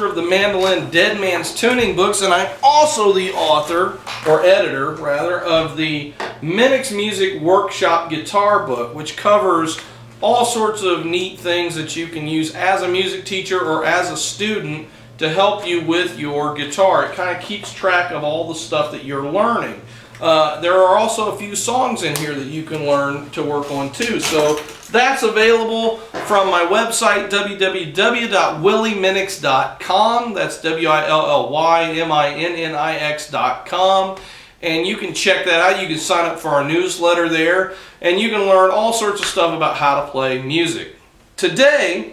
of the Mandolin Dead Man's Tuning books, and I'm also the author, or editor rather, of the Minnix Music Workshop Guitar book, which covers all sorts of neat things that you can use as a music teacher or as a student to help you with your guitar. It kind of keeps track of all the stuff that you're learning. There are also a few songs in here that you can learn to work on too. So that's available from my website, www.willyminnix.com. That's WILLYMINNIX.com. And you can check that out. You can sign up for our newsletter there, and you can learn all sorts of stuff about how to play music. Today,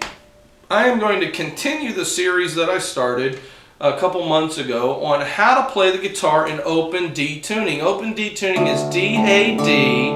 I am going to continue the series that I started a couple months ago on how to play the guitar in open D tuning. Open D tuning is D, A, D,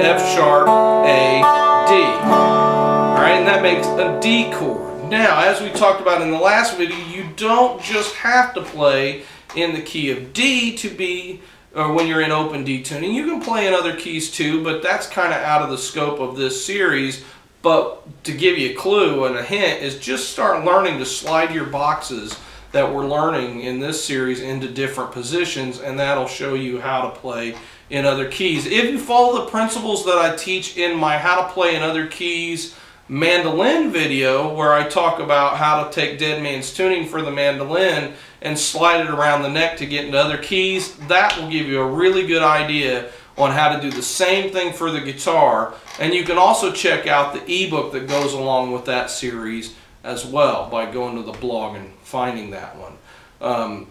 F sharp, A, D. Alright, and that makes a D chord. Now, as we talked about in the last video, you don't just have to play in the key of D to be, or when you're in open D tuning. You can play in other keys too, but that's kind of out of the scope of this series. But to give you a clue and a hint is just start learning to slide your boxes that we're learning in this series into different positions, and that'll show you how to play in other keys. If you follow the principles that I teach in my How to Play in Other Keys mandolin video, where I talk about how to take Dead Man's Tuning for the mandolin and slide it around the neck to get into other keys, that will give you a really good idea on how to do the same thing for the guitar. And you can also check out the ebook that goes along with that series as well by going to the blog and finding that one.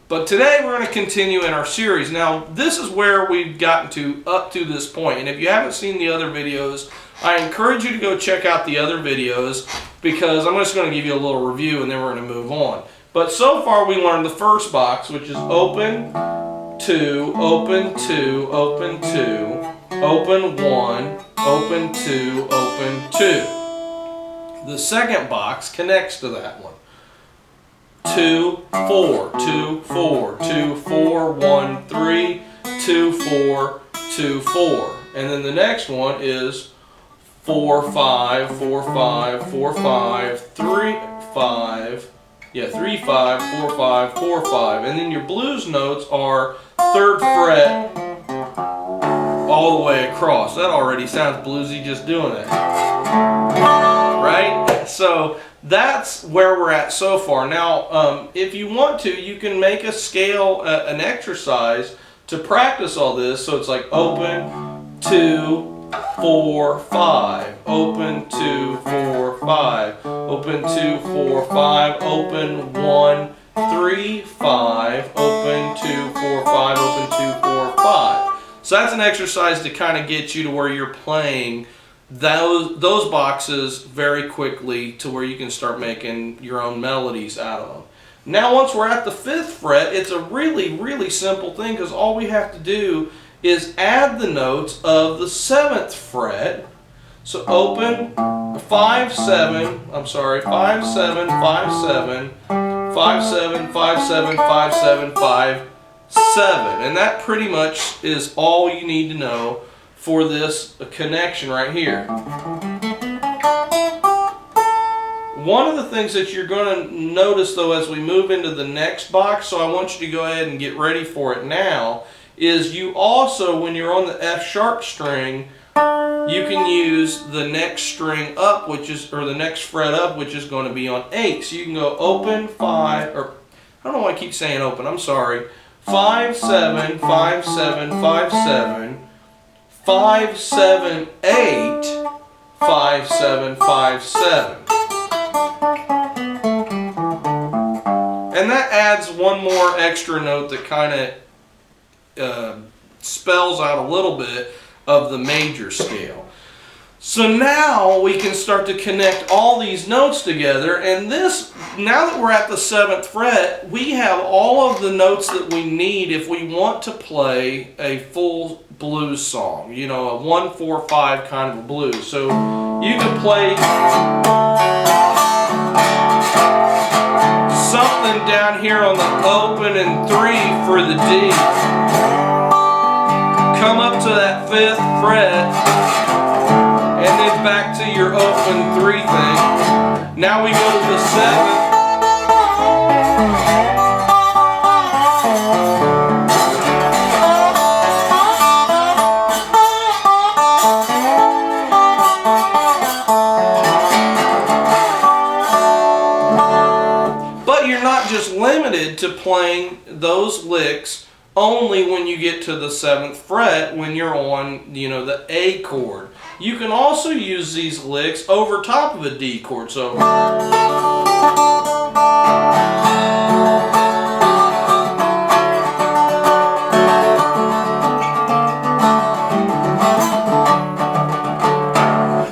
But today we're going to continue in our series. Now this is where we've gotten to up to this point, and if you haven't seen the other videos, I encourage you to go check out the other videos, because I'm just going to give you a little review and then we're going to move on. But so far we learned the first box, which is open 2, open 2, open 2, open 1, open 2, open 2. The second box connects to that one. 2, 4, 2, 4, 2, 4, 1, 3, 2, 4, 2, 4. And then the next one is 4, 5, 4, 5, 4, 5, 3, 5, 3, 5, 4, 5, 4, 5. And then your blues notes are 3rd fret all the way across. That already sounds bluesy just doing it. Right? So that's where we're at so far. Now, if you want to, you can make a scale, an exercise to practice all this. So it's like open, 2, 4, 5, open, 2, 4, 5, open, 2, 4, 5, open, 1, 3, 5, open, 2, 4, 5, open, 2, 4, 5. So that's an exercise to kind of get you to where you're playing those boxes very quickly to where you can start making your own melodies out of them. Now once we're at the 5th fret, it's a really simple thing, because all we have to do is add the notes of the 7th fret. So open 5, 7, 5, 7, 5, 7, 5, 7, 5, 7, 5, 7, 5, 7. And that pretty much is all you need to know for this connection right here. One of the things that you're going to notice though as we move into the next box, so I want you to go ahead and get ready for it now, is you also, when you're on the F sharp string, you can use the next string up, which is, or the next fret up, which is going to be on 8. So you can go open 5, or I don't know why I keep saying open, I'm sorry. 5, 7, 5, 7, 5, 7, 5, 7, 8, 5, 7, 5, 7. And that adds one more extra note that kind of spells out a little bit of the major scale. So now we can start to connect all these notes together, and this, now that we're at the 7th fret, we have all of the notes that we need if we want to play a full blues song, you know, a 1, 4, 5 kind of a blues. So you can play something down here on the open and 3 for the D. Come up to that 5th fret, and then back to your open 3 thing. Now we go to the 7th, limited to playing those licks only when you get to the 7th fret when you're on, the A chord. You can also use these licks over top of a D chord. So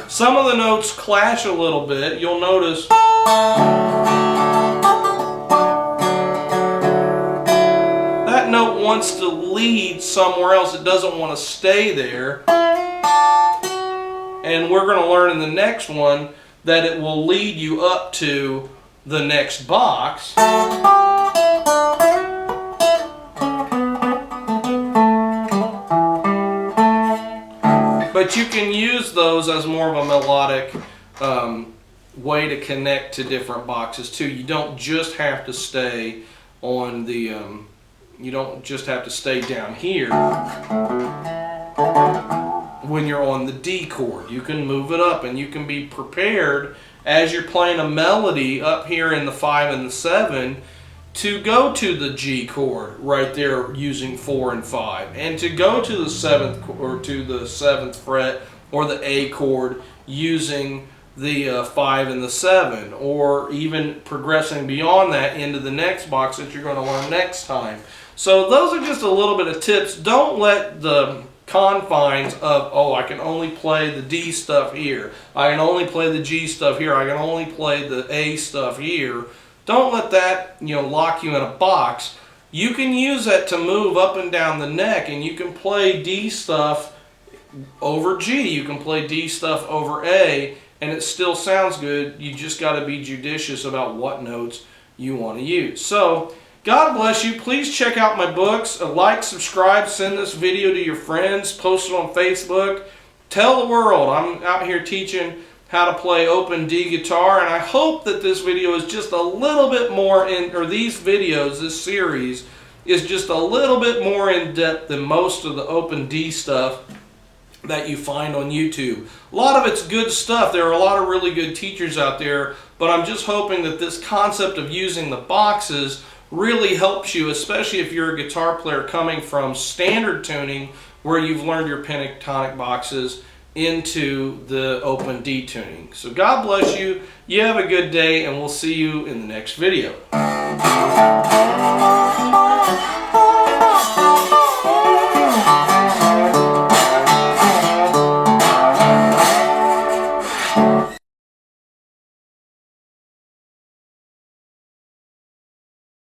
some of the notes clash a little bit. You'll notice that note wants to lead somewhere else. It doesn't want to stay there. And we're going to learn in the next one that it will lead you up to the next box. But you can use those as more of a melodic way to connect to different boxes too. You don't just have to stay on the, you don't just have to stay down here when you're on the D chord. You can move it up, and you can be prepared as you're playing a melody up here in the 5 and the 7 to go to the G chord right there using 4 and 5, and to go to the 7th or to the 7th fret or the A chord using the 5 and the 7, or even progressing beyond that into the next box that you're going to learn next time. So those are just a little bit of tips. Don't let the confines of, oh, I can only play the D stuff here, I can only play the G stuff here, I can only play the A stuff here. Don't let that, lock you in a box. You can use that to move up and down the neck, and you can play D stuff over G, you can play D stuff over A, and it still sounds good. You just got to be judicious about what notes you want to use. So God bless you. Please check out my books. Like, subscribe, send this video to your friends, post it on Facebook. Tell the world I'm out here teaching how to play open D guitar, and I hope that this video is just a little bit more these videos, this series, is just a little bit more in depth than most of the open D stuff that you find on YouTube. A lot of it's good stuff. There are a lot of really good teachers out there, but I'm just hoping that this concept of using the boxes really helps you, especially if you're a guitar player coming from standard tuning where you've learned your pentatonic boxes into the open D tuning. So God bless you. You have a good day, and we'll see you in the next video.